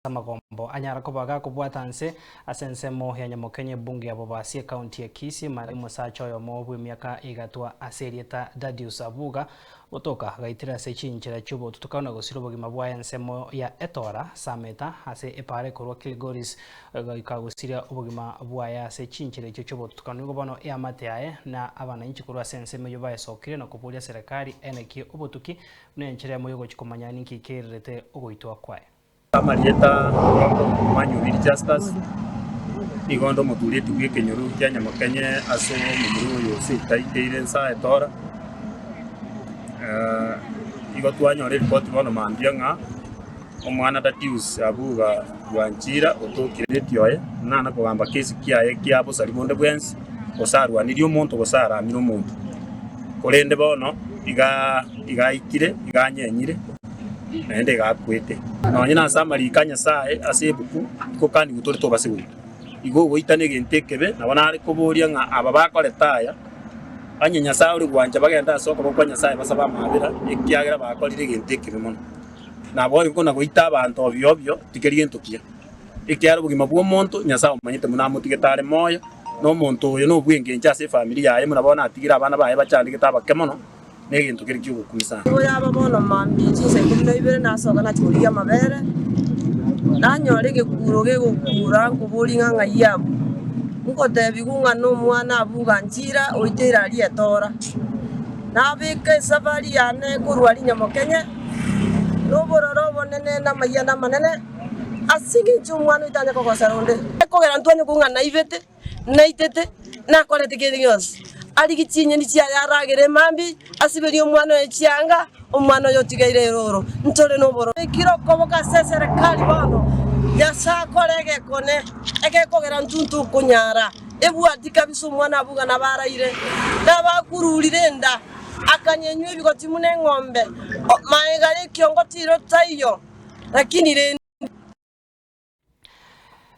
Magombo anyara kubaga kubwatanse asensemo ya nyamokenye bunge ya Bobasi county ya Kisii marimo sacho yo mobu miaka igatwa aserieta Dadius Abuga botoka gaitira sechinchira chubo tutukana gusiro bogima bwa ensemo ya Etora Sameta ase epare korwa Kilgoris gaikagusiria ubogima bwa ya sechinchira chubo tutukana ngo bono ya mateae na abana inchi korwa sensemo yo bayesokire no kuburia serikali eneki ubutuki nenchira moyo chikomanya ninki kerete ugoitwa kwae Amarieta Manyu Justice igondo muturi tugie Kenyoru kya Nyamokenye aso mumuru yo sitaiteire nsa Etora igotwanya report bono mambia nga omwana Dadius Abuga Wanjira otokire tioye nana kugamba kesi kiaye kiabo salibonde bwensi osarwa nirio muntu gosara miro muntu korende bono igaikire iganyenyire ende gakwete nonye na samari kanya sae asebuku ko kandi gutore to basewe igo goitane gentekebe nabona ari kuburia nga aba bakoretaya anyenya sae uri gwanja bagenda soko ko kwanya sae basaba mabira ikiagera bakorire gentekebe mono nabori ko nagoita abantu obyo tikeri entokia ikiaro bugima bwo muntu nyasa umanyite munamutige moyo no muntu uyo no bwenge nchase family yaye munabona atigira abana baye bacandike tabake mono negintu kiri cyo gukumisa yaba bono mambi cyose kumwe ibere nasoga nakuriya mabere nanyorege kuroge gukura kuburi nka yabo ngo debigunga no mwana Abuga Njira oitera ali Etora nabike safari yane kurwari Nyamokenye no bororo bonene na mayana manene asingi chumwana itanye ko kosaronde kogera ntwanye kunga na ivete na itete na kolete kedios ali gichinye ni cya yaragere mambi asibiri umwana ecyanga umwana yo tigaire roro ntore no boro kiro koboka serikali bono yasa kolege kone eke kogera ntuntu kunyara ebu atika biso umwana Abuga nabaraire nabakururire nda akanyenywe bigoti mune ngombe maegale kyongo tiro tayo lakini